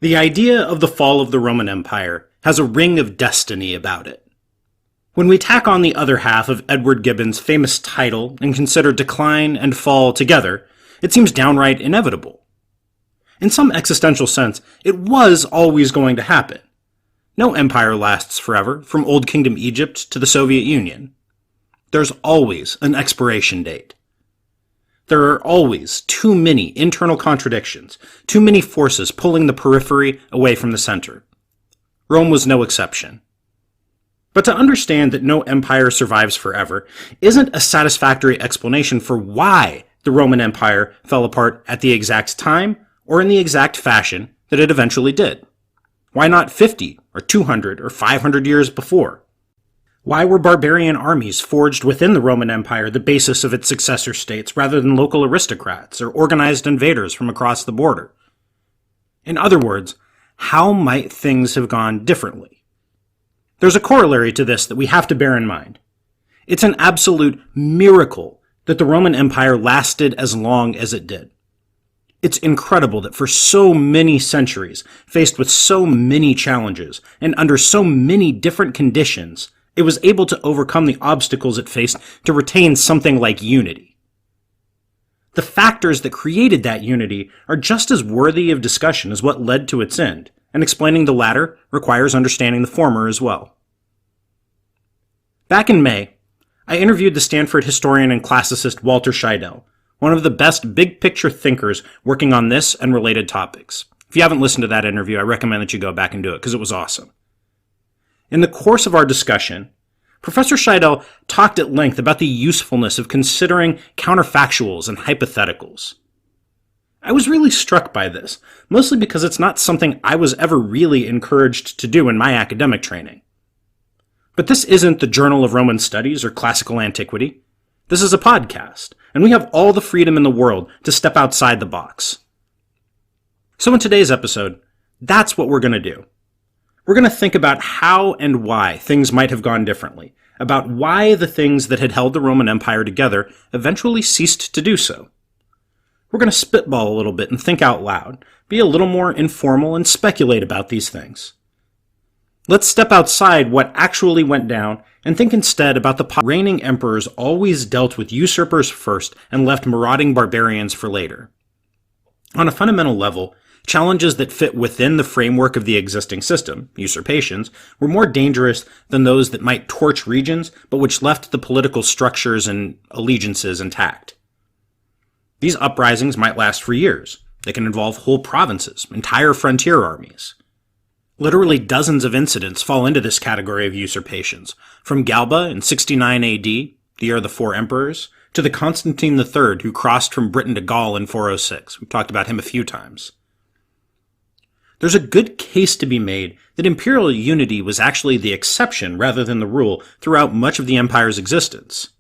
The idea of the fall of the Roman Empire has a ring of destiny about it. When we tack on the other half of Edward Gibbon's famous title and consider decline and fall together, it seems downright inevitable. In some existential sense, it was always going to happen. No empire lasts forever, from Old Kingdom Egypt to the Soviet Union. There's always an expiration date. There are always too many internal contradictions, too many forces pulling the periphery away from the center. Rome was no exception. But to understand that no empire survives forever isn't a satisfactory explanation for why the Roman Empire fell apart at the exact time or in the exact fashion that it eventually did. Why not 50 or 200 or 500 years before? Why were barbarian armies forged within the Roman Empire the basis of its successor states rather than local aristocrats or organized invaders from across the border? In other words, how might things have gone differently? There's a corollary to this that we have to bear in mind. It's an absolute miracle that the Roman Empire lasted as long as it did. It's incredible that for so many centuries, faced with so many challenges and under so many different conditions, it was able to overcome the obstacles it faced to retain something like unity. The factors that created that unity are just as worthy of discussion as what led to its end, and explaining the latter requires understanding the former as well. Back in May, I interviewed the Stanford historian and classicist Walter Scheidel, one of the best big-picture thinkers working on this and related topics. If you haven't listened to that interview, I recommend that you go back and do it, because it was awesome. In the course of our discussion, Professor Scheidel talked at length about the usefulness of considering counterfactuals and hypotheticals. I was really struck by this, mostly because it's not something I was ever really encouraged to do in my academic training. But this isn't the Journal of Roman Studies or Classical Antiquity. This is a podcast, and we have all the freedom in the world to step outside the box. So in today's episode, that's what we're going to do. We're going to think about how and why things might have gone differently, about why the things that had held the Roman Empire together eventually ceased to do so. We're going to spitball a little bit and think out loud, be a little more informal and speculate about these things. Let's step outside what actually went down and think instead about the reigning emperors always dealt with usurpers first and left marauding barbarians for later. On a fundamental level, challenges that fit within the framework of the existing system, usurpations, were more dangerous than those that might torch regions, but which left the political structures and allegiances intact. These uprisings might last for years. They can involve whole provinces, entire frontier armies. Literally dozens of incidents fall into this category of usurpations, from Galba in 69 AD, the year of the Four Emperors, to the Constantine III who crossed from Britain to Gaul in 406. We've talked about him a few times. There's a good case to be made that imperial unity was actually the exception rather than the rule throughout much of the empire's existence.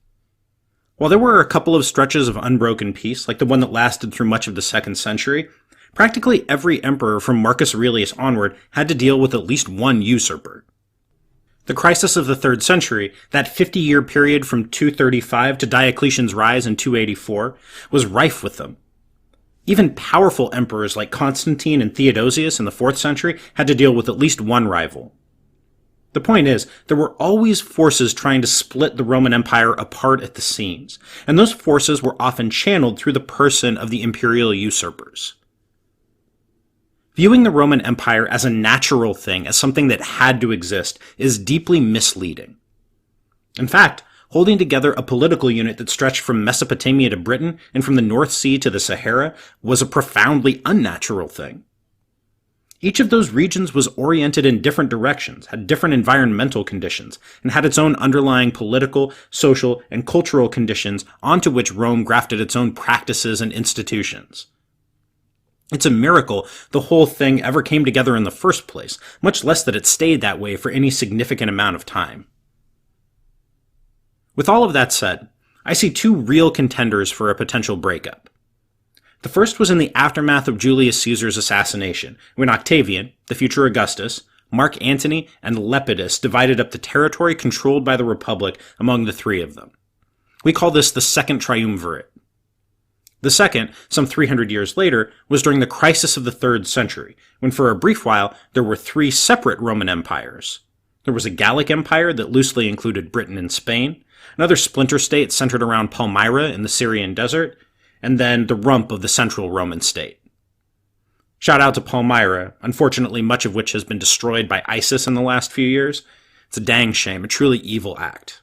While there were a couple of stretches of unbroken peace, like the one that lasted through much of the 2nd century, practically every emperor from Marcus Aurelius onward had to deal with at least one usurper. The crisis of the 3rd century, that 50-year period from 235 to Diocletian's rise in 284, was rife with them. Even powerful emperors like Constantine and Theodosius in the 4th century had to deal with at least one rival. The point is, there were always forces trying to split the Roman Empire apart at the seams, and those forces were often channeled through the person of the imperial usurpers. Viewing the Roman Empire as a natural thing, as something that had to exist, is deeply misleading. In fact, holding together a political unit that stretched from Mesopotamia to Britain and from the North Sea to the Sahara was a profoundly unnatural thing. Each of those regions was oriented in different directions, had different environmental conditions, and had its own underlying political, social, and cultural conditions onto which Rome grafted its own practices and institutions. It's a miracle the whole thing ever came together in the first place, much less that it stayed that way for any significant amount of time. With all of that said, I see two real contenders for a potential breakup. The first was in the aftermath of Julius Caesar's assassination, when Octavian, the future Augustus, Mark Antony, and Lepidus divided up the territory controlled by the Republic among the three of them. We call this the Second Triumvirate. The second, some 300 years later, was during the crisis of the 3rd century, when for a brief while there were 3 separate Roman empires. There was a Gallic Empire that loosely included Britain and Spain, another splinter state centered around Palmyra in the Syrian desert, and then the rump of the central Roman state. Shout out to Palmyra, unfortunately much of which has been destroyed by ISIS in the last few years. It's a dang shame, a truly evil act.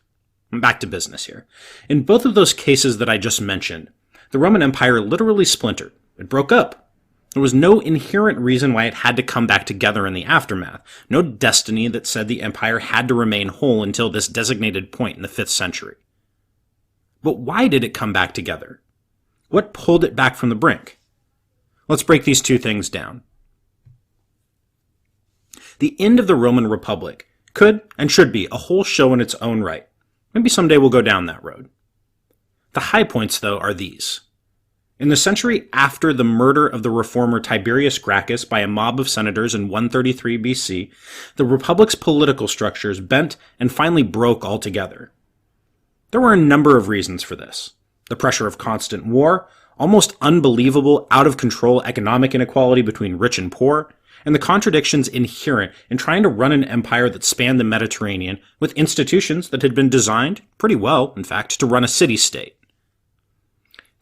Back to business here. In both of those cases that I just mentioned, the Roman Empire literally splintered. It broke up. There was no inherent reason why it had to come back together in the aftermath, no destiny that said the empire had to remain whole until this designated point in the 5th century. But why did it come back together? What pulled it back from the brink? Let's break these two things down. The end of the Roman Republic could and should be a whole show in its own right. Maybe someday we'll go down that road. The high points, though, are these. In the century after the murder of the reformer Tiberius Gracchus by a mob of senators in 133 BC, the Republic's political structures bent and finally broke altogether. There were a number of reasons for this. The pressure of constant war, almost unbelievable, out-of-control economic inequality between rich and poor, and the contradictions inherent in trying to run an empire that spanned the Mediterranean with institutions that had been designed, pretty well, in fact, to run a city-state.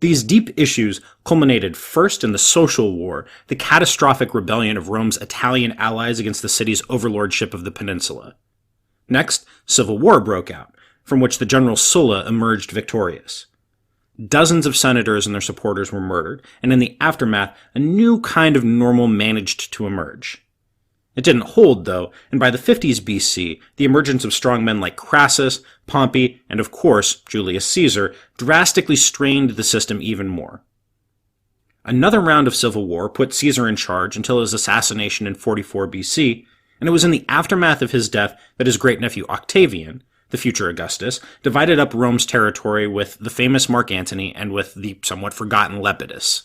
These deep issues culminated first in the Social War, the catastrophic rebellion of Rome's Italian allies against the city's overlordship of the peninsula. Next, civil war broke out, from which the general Sulla emerged victorious. Dozens of senators and their supporters were murdered, and in the aftermath, a new kind of normal managed to emerge. It didn't hold, though, and by the 50s BC, the emergence of strong men like Crassus, Pompey, and of course, Julius Caesar, drastically strained the system even more. Another round of civil war put Caesar in charge until his assassination in 44 BC, and it was in the aftermath of his death that his great-nephew Octavian, the future Augustus, divided up Rome's territory with the famous Mark Antony and with the somewhat forgotten Lepidus.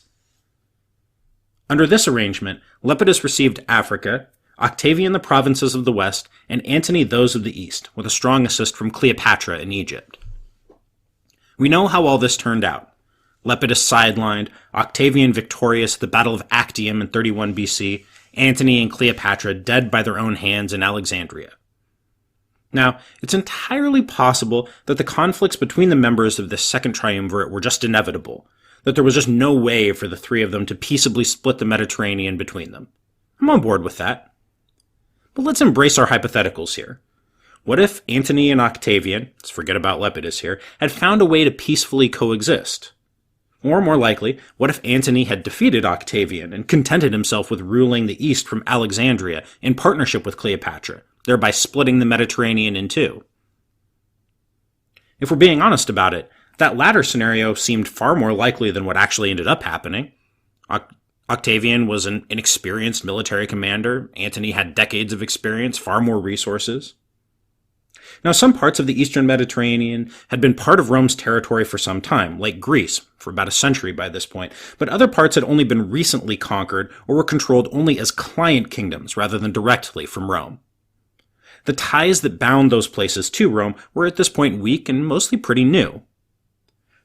Under this arrangement, Lepidus received Africa, Octavian the provinces of the west, and Antony those of the east, with a strong assist from Cleopatra in Egypt. We know how all this turned out. Lepidus sidelined, Octavian victorious at the Battle of Actium in 31 BC, Antony and Cleopatra dead by their own hands in Alexandria. Now, it's entirely possible that the conflicts between the members of this second triumvirate were just inevitable, that there was just no way for the three of them to peaceably split the Mediterranean between them. I'm on board with that. But let's embrace our hypotheticals here. What if Antony and Octavian, let's forget about Lepidus here, had found a way to peacefully coexist? Or more likely, what if Antony had defeated Octavian and contented himself with ruling the east from Alexandria in partnership with Cleopatra, thereby splitting the Mediterranean in two? If we're being honest about it, that latter scenario seemed far more likely than what actually ended up happening. Octavian was an inexperienced military commander. Antony had decades of experience, far more resources. Now, some parts of the eastern Mediterranean had been part of Rome's territory for some time, like Greece, for about a century by this point, but other parts had only been recently conquered or were controlled only as client kingdoms rather than directly from Rome. The ties that bound those places to Rome were at this point weak and mostly pretty new.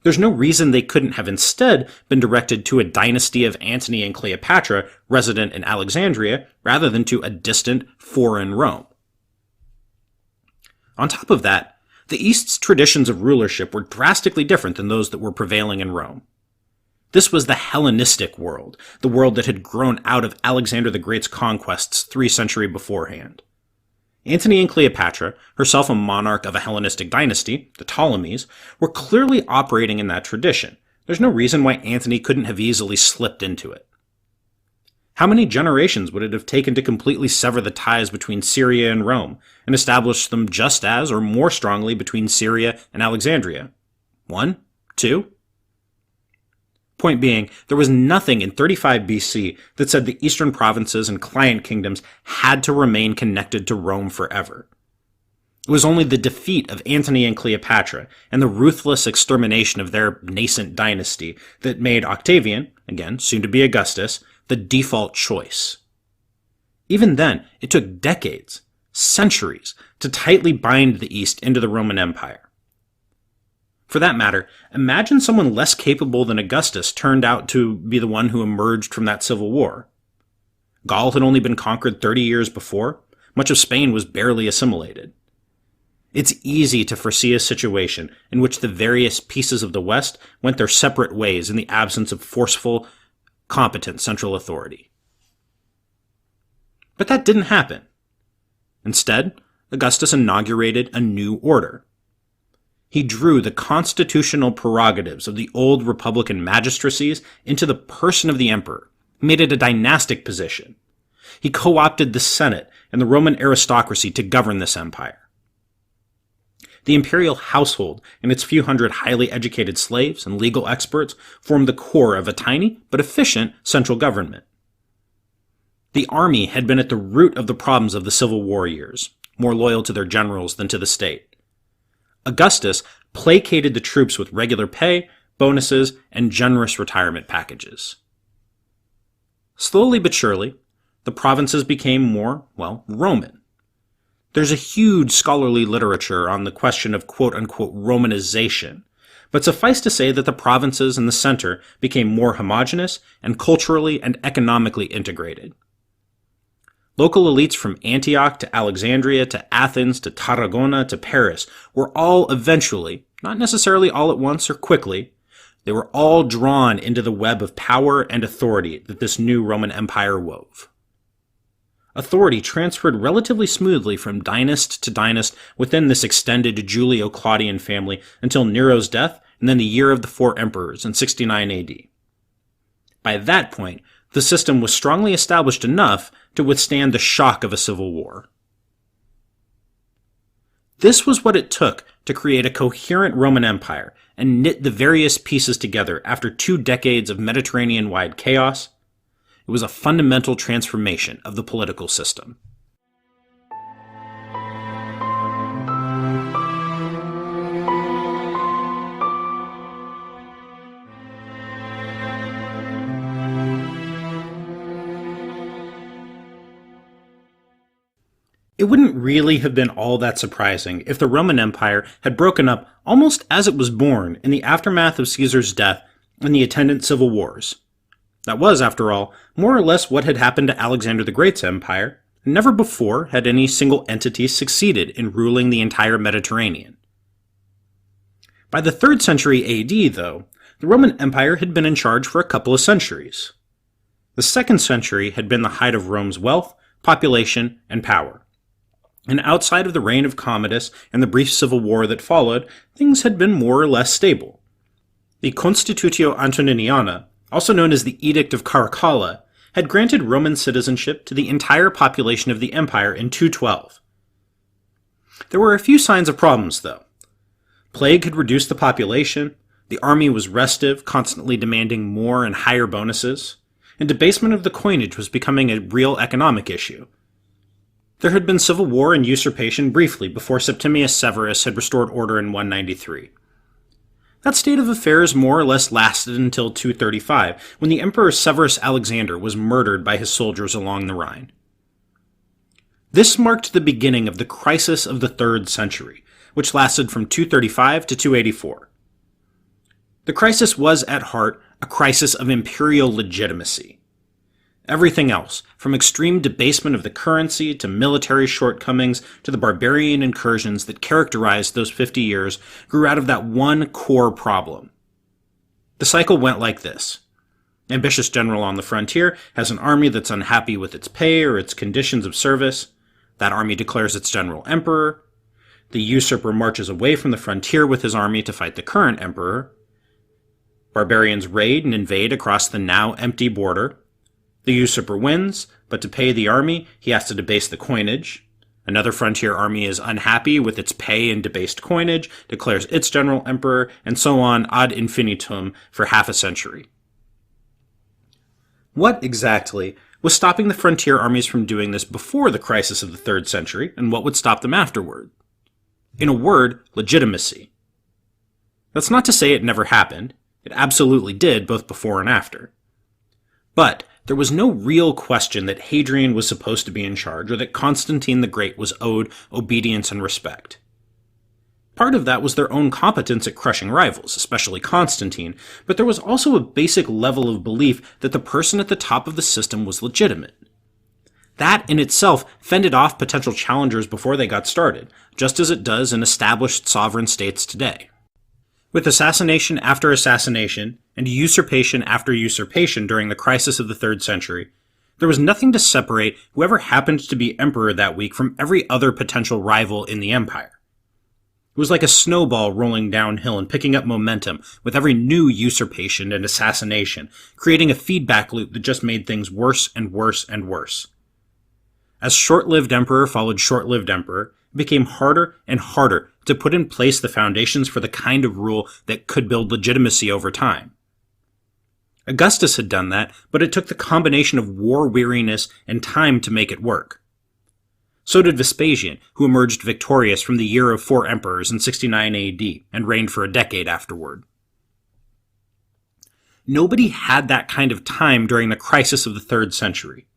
There's no reason they couldn't have instead been directed to a dynasty of Antony and Cleopatra resident in Alexandria rather than to a distant, foreign Rome. On top of that, the East's traditions of rulership were drastically different than those that were prevailing in Rome. This was the Hellenistic world, the world that had grown out of Alexander the Great's conquests 3 centuries beforehand. Antony and Cleopatra, herself a monarch of a Hellenistic dynasty, the Ptolemies, were clearly operating in that tradition. There's no reason why Antony couldn't have easily slipped into it. How many generations would it have taken to completely sever the ties between Syria and Rome, and establish them just as, or more strongly, between Syria and Alexandria? 1? 2? Point being, there was nothing in 35 BC that said the eastern provinces and client kingdoms had to remain connected to Rome forever. It was only the defeat of Antony and Cleopatra and the ruthless extermination of their nascent dynasty that made Octavian, again, soon to be Augustus, the default choice. Even then, it took decades, centuries, to tightly bind the East into the Roman Empire. For that matter, imagine someone less capable than Augustus turned out to be the one who emerged from that civil war. Gaul had only been conquered 30 years before. Much of Spain was barely assimilated. It's easy to foresee a situation in which the various pieces of the West went their separate ways in the absence of forceful, competent central authority. But that didn't happen. Instead, Augustus inaugurated a new order. He drew the constitutional prerogatives of the old republican magistracies into the person of the emperor, made it a dynastic position. He co-opted the Senate and the Roman aristocracy to govern this empire. The imperial household and its few hundred highly educated slaves and legal experts formed the core of a tiny but efficient central government. The army had been at the root of the problems of the Civil War years, more loyal to their generals than to the state. Augustus placated the troops with regular pay, bonuses, and generous retirement packages. Slowly but surely, the provinces became more, Roman. There's a huge scholarly literature on the question of quote-unquote Romanization, but suffice to say that the provinces and the center became more homogeneous and culturally and economically integrated. Local elites from Antioch to Alexandria to Athens to Tarragona to Paris were all eventually, not necessarily all at once or quickly, they were all drawn into the web of power and authority that this new Roman Empire wove. Authority transferred relatively smoothly from dynast to dynast within this extended Julio-Claudian family until Nero's death and then the year of the four emperors in 69 AD. By that point, the system was strongly established enough to withstand the shock of a civil war. This was what it took to create a coherent Roman Empire and knit the various pieces together after 2 decades of Mediterranean-wide chaos. It was a fundamental transformation of the political system. It wouldn't really have been all that surprising if the Roman Empire had broken up almost as it was born in the aftermath of Caesar's death and the attendant civil wars. That was, after all, more or less what had happened to Alexander the Great's empire, and never before had any single entity succeeded in ruling the entire Mediterranean. By the 3rd century AD, though, the Roman Empire had been in charge for a couple of centuries. The 2nd century had been the height of Rome's wealth, population, and power. And outside of the reign of Commodus and the brief civil war that followed, things had been more or less stable. The Constitutio Antoniniana, also known as the Edict of Caracalla, had granted Roman citizenship to the entire population of the empire in 212. There were a few signs of problems, though. Plague had reduced the population, the army was restive, constantly demanding more and higher bonuses, and debasement of the coinage was becoming a real economic issue. There had been civil war and usurpation briefly before Septimius Severus had restored order in 193. That state of affairs more or less lasted until 235, when the Emperor Severus Alexander was murdered by his soldiers along the Rhine. This marked the beginning of the crisis of the 3rd century, which lasted from 235 to 284. The crisis was, at heart, a crisis of imperial legitimacy. Everything else, from extreme debasement of the currency to military shortcomings to the barbarian incursions that characterized those 50 years, grew out of that one core problem. The cycle went like this. Ambitious general on the frontier has an army that's unhappy with its pay or its conditions of service. That army declares its general emperor. The usurper marches away from the frontier with his army to fight the current emperor. Barbarians raid and invade across the now empty border. The usurper wins, but to pay the army, he has to debase the coinage. Another frontier army is unhappy with its pay and debased coinage, declares its general emperor, and so on ad infinitum for half a century. What exactly was stopping the frontier armies from doing this before the crisis of the 3rd century, and what would stop them afterward? In a word, legitimacy. That's not to say it never happened. It absolutely did, both before and after. But there was no real question that Hadrian was supposed to be in charge or that Constantine the Great was owed obedience and respect. Part of that was their own competence at crushing rivals, especially Constantine, but there was also a basic level of belief that the person at the top of the system was legitimate. That in itself fended off potential challengers before they got started, just as it does in established sovereign states today. With assassination after assassination, and usurpation after usurpation during the crisis of the 3rd century, there was nothing to separate whoever happened to be emperor that week from every other potential rival in the empire. It was like a snowball rolling downhill and picking up momentum with every new usurpation and assassination, creating a feedback loop that just made things worse and worse and worse. As short-lived emperor followed short-lived emperor, it became harder and harder to put in place the foundations for the kind of rule that could build legitimacy over time. Augustus had done that, but it took the combination of war weariness and time to make it work. So did Vespasian, who emerged victorious from the year of 4 emperors in 69 AD and reigned for a decade afterward. Nobody had that kind of time during the crisis of the 3rd century.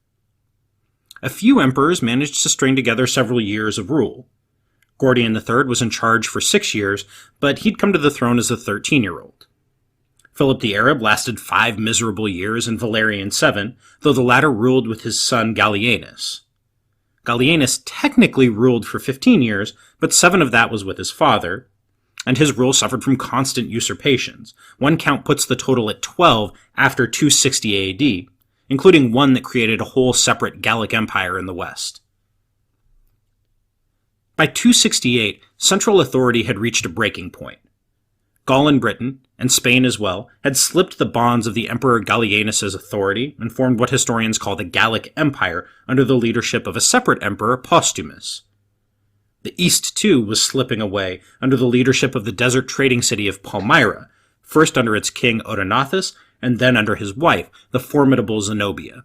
A few emperors managed to string together several years of rule. Gordian III was in charge for 6 years, but he'd come to the throne as a 13-year-old. Philip the Arab lasted 5 miserable years and Valerian 7, though the latter ruled with his son Gallienus. Gallienus technically ruled for 15 years, but 7 of that was with his father, and his rule suffered from constant usurpations. One count puts the total at 12 after 260 AD, including one that created a whole separate Gallic Empire in the west. By 268, central authority had reached a breaking point. Gaul and Britain, and Spain as well, had slipped the bonds of the Emperor Gallienus' authority and formed what historians call the Gallic Empire under the leadership of a separate emperor, Postumus. The East, too, was slipping away under the leadership of the desert trading city of Palmyra, first under its king Odenathus, and then under his wife, the formidable Zenobia.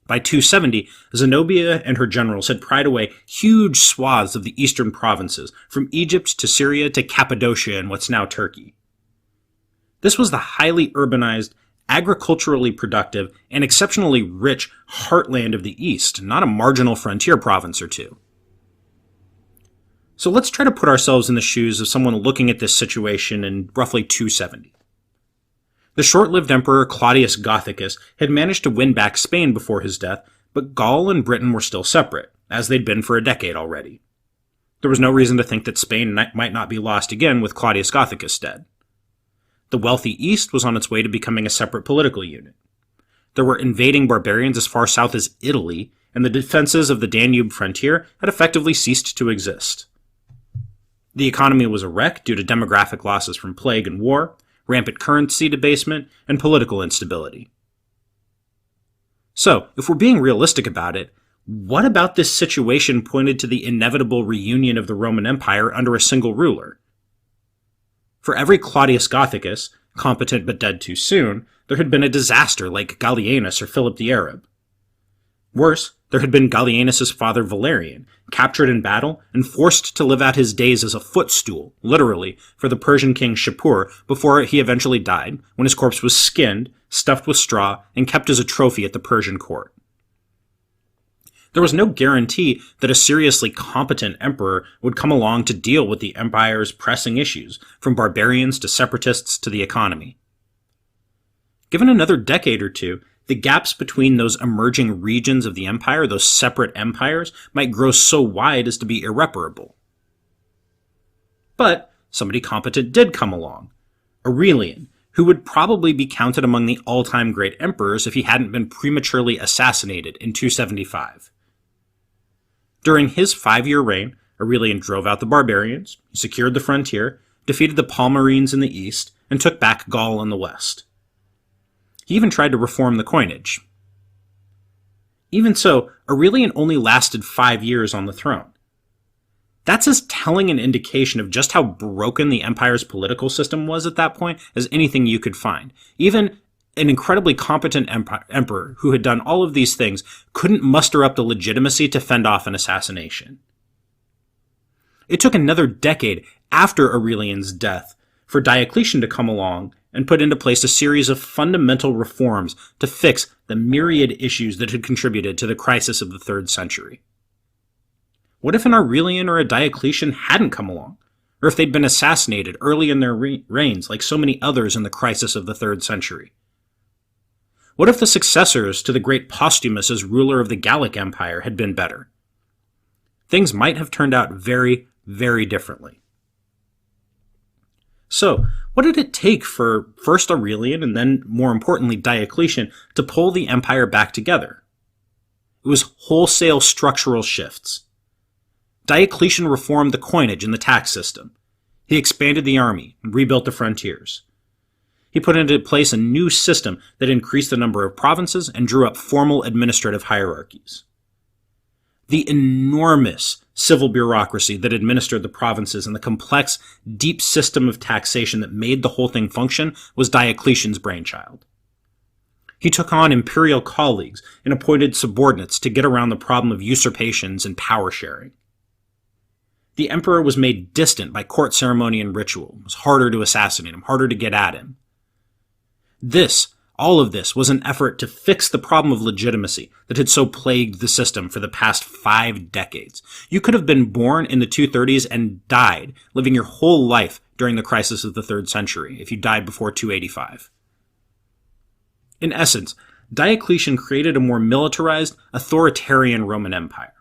By 270, Zenobia and her generals had pried away huge swaths of the eastern provinces, from Egypt to Syria to Cappadocia and what's now Turkey. This was the highly urbanized, agriculturally productive, and exceptionally rich heartland of the East, not a marginal frontier province or two. So let's try to put ourselves in the shoes of someone looking at this situation in roughly 270. The short-lived emperor Claudius Gothicus had managed to win back Spain before his death, but Gaul and Britain were still separate, as they'd been for a decade already. There was no reason to think that Spain might not be lost again with Claudius Gothicus dead. The wealthy East was on its way to becoming a separate political unit. There were invading barbarians as far south as Italy, and the defenses of the Danube frontier had effectively ceased to exist. The economy was a wreck due to demographic losses from plague and war, rampant currency debasement, and political instability. So, if we're being realistic about it, what about this situation pointed to the inevitable reunion of the Roman Empire under a single ruler? For every Claudius Gothicus, competent but dead too soon, there had been a disaster like Gallienus or Philip the Arab. Worse, there had been Gallienus' father Valerian, captured in battle and forced to live out his days as a footstool, literally, for the Persian king Shapur before he eventually died, when his corpse was skinned, stuffed with straw, and kept as a trophy at the Persian court. There was no guarantee that a seriously competent emperor would come along to deal with the empire's pressing issues, from barbarians to separatists to the economy. Given another decade or two, the gaps between those emerging regions of the empire, those separate empires, might grow so wide as to be irreparable. But somebody competent did come along, Aurelian, who would probably be counted among the all-time great emperors if he hadn't been prematurely assassinated in 275. During his 5-year reign, Aurelian drove out the barbarians, secured the frontier, defeated the Palmyrines in the east, and took back Gaul in the west. He even tried to reform the coinage. Even so, Aurelian only lasted 5 years on the throne. That's as telling an indication of just how broken the empire's political system was at that point as anything you could find. Even an incredibly competent emperor who had done all of these things couldn't muster up the legitimacy to fend off an assassination. It took another decade after Aurelian's death for Diocletian to come along and put into place a series of fundamental reforms to fix the myriad issues that had contributed to the crisis of the 3rd century. What if an Aurelian or a Diocletian hadn't come along? or if they'd been assassinated early in their reigns like so many others in the crisis of the 3rd century. What if the successors to the great Postumus as ruler of the Gallic Empire had been better? Things might have turned out very, very differently. So, what did it take for first Aurelian and then, more importantly, Diocletian to pull the empire back together? It was wholesale structural shifts. Diocletian reformed the coinage and the tax system. He expanded the army and rebuilt the frontiers. He put into place a new system that increased the number of provinces and drew up formal administrative hierarchies. The enormous civil bureaucracy that administered the provinces and the complex, deep system of taxation that made the whole thing function was Diocletian's brainchild. He took on imperial colleagues and appointed subordinates to get around the problem of usurpations and power sharing. The emperor was made distant by court ceremony and ritual. It was harder to assassinate him, harder to get at him. All of this was an effort to fix the problem of legitimacy that had so plagued the system for the past 5 decades. You could have been born in the 230s and died, living your whole life during the crisis of the 3rd century, if you died before 285. In essence, Diocletian created a more militarized, authoritarian Roman Empire.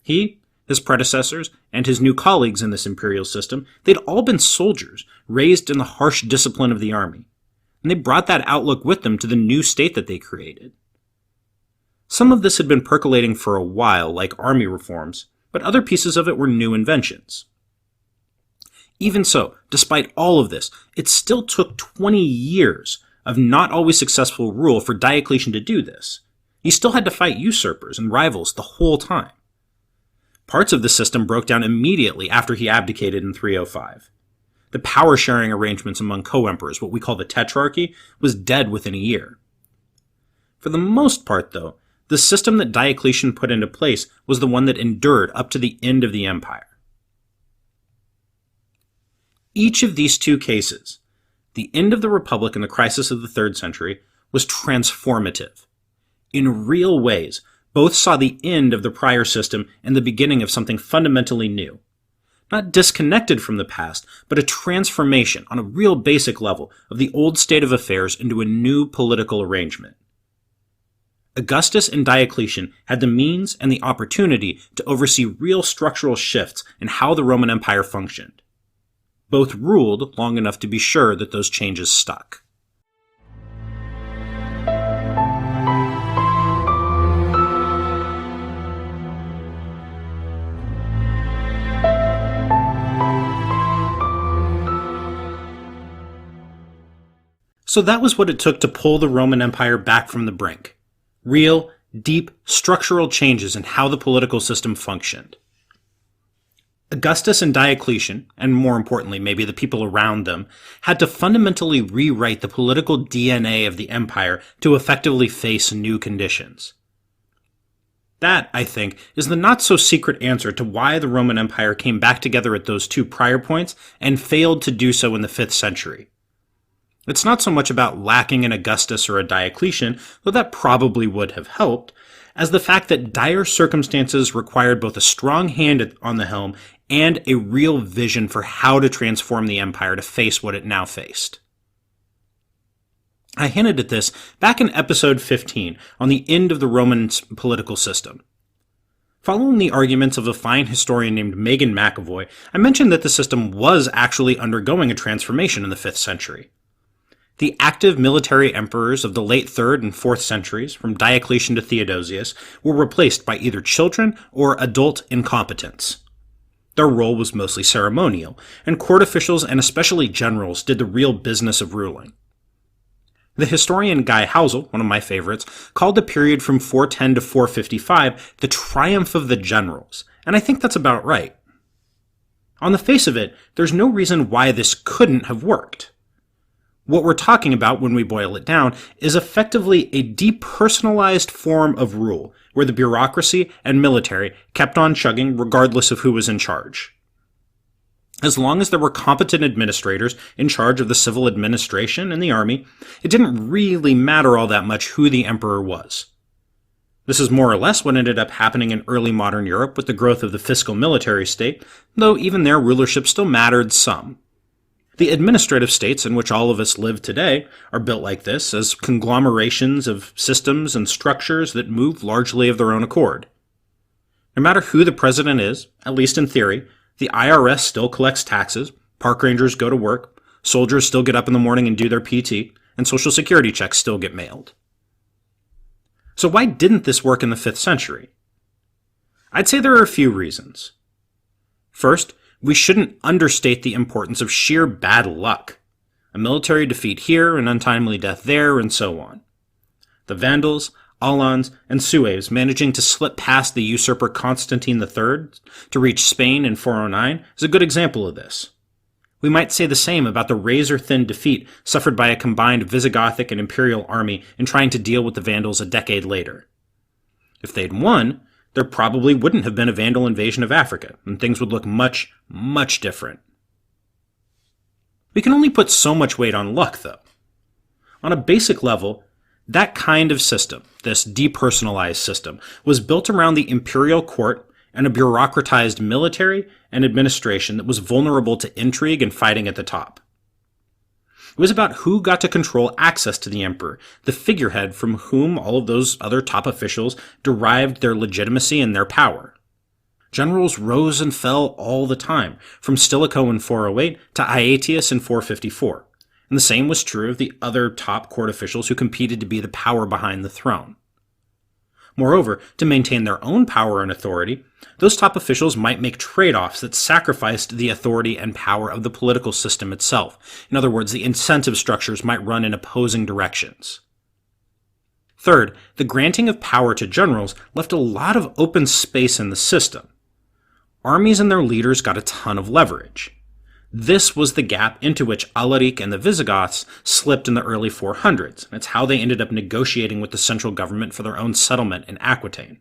He, his predecessors, and his new colleagues in this imperial system, they'd all been soldiers, raised in the harsh discipline of the army. And they brought that outlook with them to the new state that they created. Some of this had been percolating for a while, like army reforms, but other pieces of it were new inventions. Even so, despite all of this, it still took 20 years of not always successful rule for Diocletian to do this. He still had to fight usurpers and rivals the whole time. Parts of the system broke down immediately after he abdicated in 305. The power-sharing arrangements among co-emperors, what we call the tetrarchy, was dead within a year. For the most part, though, the system that Diocletian put into place was the one that endured up to the end of the empire. Each of these two cases, the end of the Republic and the crisis of the 3rd century, was transformative. In real ways, both saw the end of the prior system and the beginning of something fundamentally new. Not disconnected from the past, but a transformation on a real basic level of the old state of affairs into a new political arrangement. Augustus and Diocletian had the means and the opportunity to oversee real structural shifts in how the Roman Empire functioned. Both ruled long enough to be sure that those changes stuck. So that was what it took to pull the Roman Empire back from the brink. Real, deep, structural changes in how the political system functioned. Augustus and Diocletian, and more importantly maybe the people around them, had to fundamentally rewrite the political DNA of the empire to effectively face new conditions. That, I think, is the not-so-secret answer to why the Roman Empire came back together at those 2 prior points and failed to do so in the 5th century. It's not so much about lacking an Augustus or a Diocletian, though that probably would have helped, as the fact that dire circumstances required both a strong hand on the helm and a real vision for how to transform the empire to face what it now faced. I hinted at this back in episode 15 on the end of the Roman political system. Following the arguments of a fine historian named Megan McAvoy, I mentioned that the system was actually undergoing a transformation in the 5th century. The active military emperors of the late 3rd and 4th centuries, from Diocletian to Theodosius, were replaced by either children or adult incompetents. Their role was mostly ceremonial, and court officials and especially generals did the real business of ruling. The historian Guy Housel, one of my favorites, called the period from 410 to 455 the triumph of the generals, and I think that's about right. On the face of it, there's no reason why this couldn't have worked. What we're talking about, when we boil it down, is effectively a depersonalized form of rule, where the bureaucracy and military kept on chugging regardless of who was in charge. As long as there were competent administrators in charge of the civil administration and the army, it didn't really matter all that much who the emperor was. This is more or less what ended up happening in early modern Europe with the growth of the fiscal military state, though even their rulership still mattered some. The administrative states in which all of us live today are built like this, as conglomerations of systems and structures that move largely of their own accord. No matter who the president is, at least in theory, the IRS still collects taxes, park rangers go to work, soldiers still get up in the morning and do their PT, and Social Security checks still get mailed. So why didn't this work in the 5th century? I'd say there are a few reasons. First, we shouldn't understate the importance of sheer bad luck. A military defeat here, an untimely death there, and so on. The Vandals, Alans, and Sueves managing to slip past the usurper Constantine III to reach Spain in 409 is a good example of this. We might say the same about the razor-thin defeat suffered by a combined Visigothic and Imperial army in trying to deal with the Vandals a decade later. If they'd won, there probably wouldn't have been a Vandal invasion of Africa, and things would look much, much different. We can only put so much weight on luck, though. On a basic level, that kind of system, this depersonalized system, was built around the imperial court and a bureaucratized military and administration that was vulnerable to intrigue and fighting at the top. It was about who got to control access to the emperor, the figurehead from whom all of those other top officials derived their legitimacy and their power. Generals rose and fell all the time, from Stilicho in 408 to Aetius in 454, and the same was true of the other top court officials who competed to be the power behind the throne. Moreover, to maintain their own power and authority, those top officials might make trade-offs that sacrificed the authority and power of the political system itself. In other words, the incentive structures might run in opposing directions. Third, the granting of power to generals left a lot of open space in the system. Armies and their leaders got a ton of leverage. This was the gap into which Alaric and the Visigoths slipped in the early 400s, and it's how they ended up negotiating with the central government for their own settlement in Aquitaine.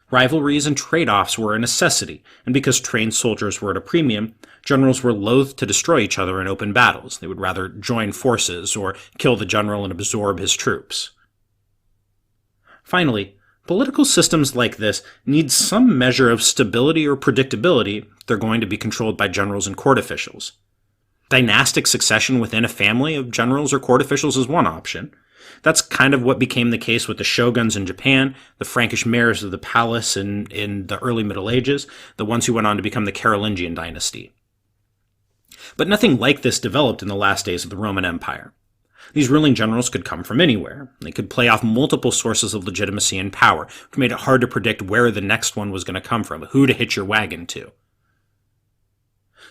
Rivalries and trade-offs were a necessity, and because trained soldiers were at a premium, generals were loath to destroy each other in open battles. They would rather join forces or kill the general and absorb his troops. Finally, political systems like this need some measure of stability or predictability if they're going to be controlled by generals and court officials. Dynastic succession within a family of generals or court officials is one option. That's kind of what became the case with the shoguns in Japan, the Frankish mayors of the palace in the early Middle Ages, the ones who went on to become the Carolingian dynasty. But nothing like this developed in the last days of the Roman Empire. These ruling generals could come from anywhere. They could play off multiple sources of legitimacy and power, which made it hard to predict where the next one was going to come from, who to hitch your wagon to.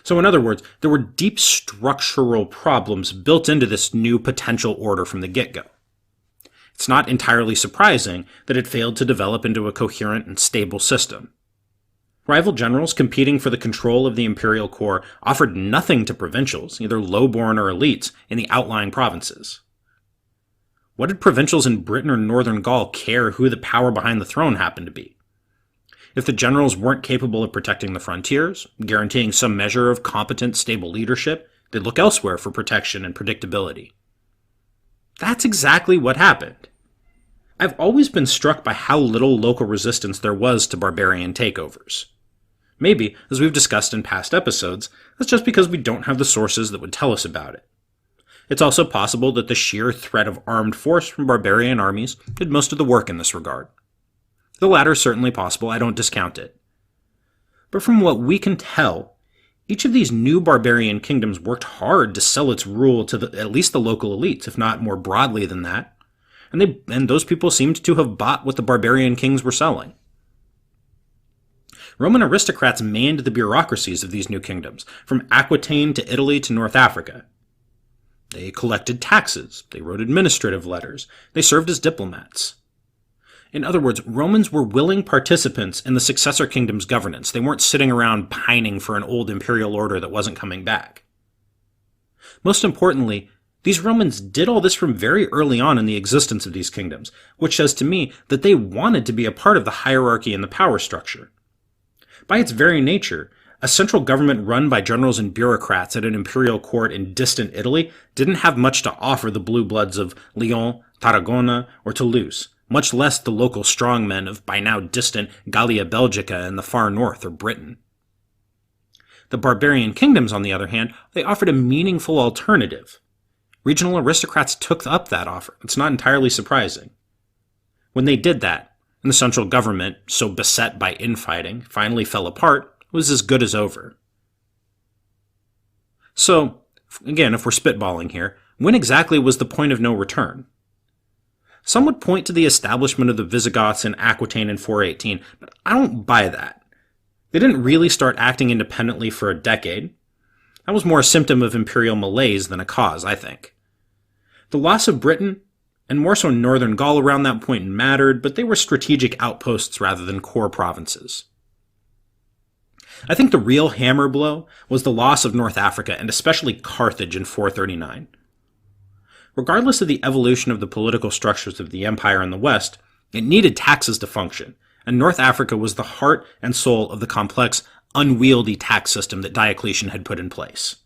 So in other words, there were deep structural problems built into this new potential order from the get-go. It's not entirely surprising that it failed to develop into a coherent and stable system. Rival generals competing for the control of the imperial core offered nothing to provincials, either lowborn or elites, in the outlying provinces. What did provincials in Britain or northern Gaul care who the power behind the throne happened to be? If the generals weren't capable of protecting the frontiers, guaranteeing some measure of competent, stable leadership, they'd look elsewhere for protection and predictability. That's exactly what happened. I've always been struck by how little local resistance there was to barbarian takeovers. Maybe, as we've discussed in past episodes, that's just because we don't have the sources that would tell us about it. It's also possible that the sheer threat of armed force from barbarian armies did most of the work in this regard. The latter is certainly possible, I don't discount it. But from what we can tell, each of these new barbarian kingdoms worked hard to sell its rule to at least the local elites, if not more broadly than that, and those people seemed to have bought what the barbarian kings were selling. Roman aristocrats manned the bureaucracies of these new kingdoms, from Aquitaine to Italy to North Africa. They collected taxes, they wrote administrative letters, they served as diplomats. In other words, Romans were willing participants in the successor kingdom's governance. They weren't sitting around pining for an old imperial order that wasn't coming back. Most importantly, these Romans did all this from very early on in the existence of these kingdoms, which says to me that they wanted to be a part of the hierarchy and the power structure. By its very nature, a central government run by generals and bureaucrats at an imperial court in distant Italy didn't have much to offer the blue bloods of Lyon, Tarragona, or Toulouse, much less the local strongmen of by now distant Gallia Belgica in the far north or Britain. The barbarian kingdoms, on the other hand, they offered a meaningful alternative. Regional aristocrats took up that offer. It's not entirely surprising. When they did that, and the central government, so beset by infighting, finally fell apart, it was as good as over. So, again, if we're spitballing here, when exactly was the point of no return? Some would point to the establishment of the Visigoths in Aquitaine in 418, but I don't buy that. They didn't really start acting independently for a decade. That was more a symptom of imperial malaise than a cause, I think. The loss of Britain, and more so northern Gaul around that point, mattered, but they were strategic outposts rather than core provinces. I think the real hammer blow was the loss of North Africa, and especially Carthage in 439. Regardless of the evolution of the political structures of the empire in the West, it needed taxes to function, and North Africa was the heart and soul of the complex, unwieldy tax system that Diocletian had put in place.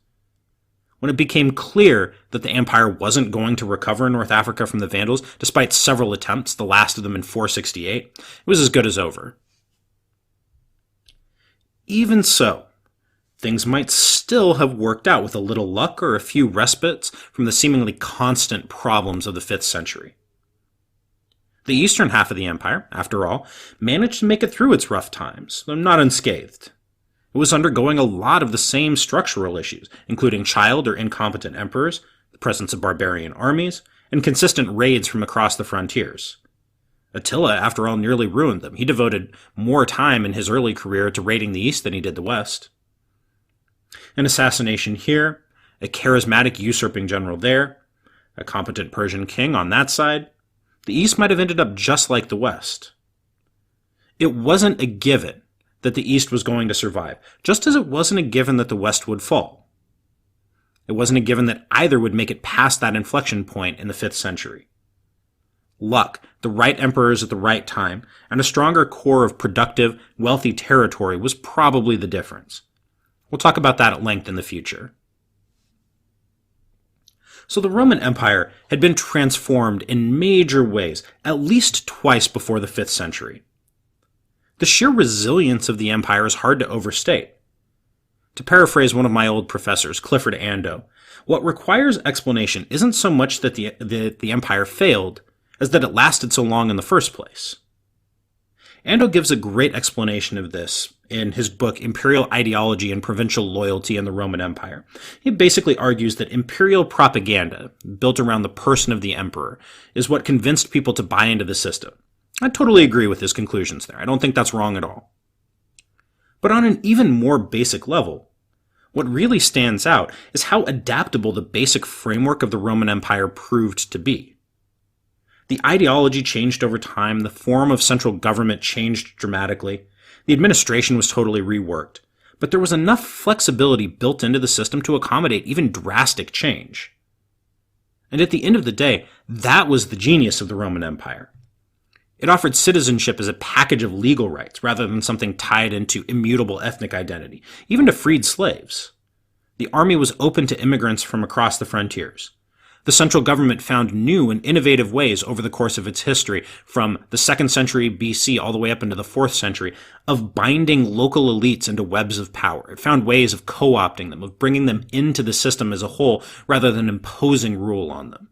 When it became clear that the empire wasn't going to recover North Africa from the Vandals, despite several attempts, the last of them in 468, it was as good as over. Even so, things might still have worked out with a little luck or a few respites from the seemingly constant problems of the 5th century. The eastern half of the empire, after all, managed to make it through its rough times, though not unscathed. It was undergoing a lot of the same structural issues, including child or incompetent emperors, the presence of barbarian armies, and consistent raids from across the frontiers. Attila, after all, nearly ruined them. He devoted more time in his early career to raiding the east than he did the west. An assassination here, a charismatic usurping general there, a competent Persian king on that side, the east might have ended up just like the west. It wasn't a given that the east was going to survive, just as it wasn't a given that the west would fall. It wasn't a given that either would make it past that inflection point in the 5th century. Luck, the right emperors at the right time, and a stronger core of productive, wealthy territory was probably the difference. We'll talk about that at length in the future. So the Roman Empire had been transformed in major ways at least twice before the 5th century. The sheer resilience of the empire is hard to overstate. To paraphrase one of my old professors, Clifford Ando, what requires explanation isn't so much that the empire failed, as that it lasted so long in the first place. Ando gives a great explanation of this in his book Imperial Ideology and Provincial Loyalty in the Roman Empire. He basically argues that imperial propaganda, built around the person of the emperor, is what convinced people to buy into the system. I totally agree with his conclusions there. I don't think that's wrong at all. But on an even more basic level, what really stands out is how adaptable the basic framework of the Roman Empire proved to be. The ideology changed over time, the form of central government changed dramatically, the administration was totally reworked, but there was enough flexibility built into the system to accommodate even drastic change. And at the end of the day, that was the genius of the Roman Empire. It offered citizenship as a package of legal rights rather than something tied into immutable ethnic identity, even to freed slaves. The army was open to immigrants from across the frontiers. The central government found new and innovative ways over the course of its history, from the 2nd century BC all the way up into the 4th century, of binding local elites into webs of power. It found ways of co-opting them, of bringing them into the system as a whole, rather than imposing rule on them.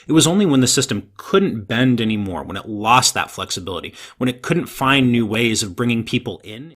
It was only when the system couldn't bend anymore, when it lost that flexibility, when it couldn't find new ways of bringing people in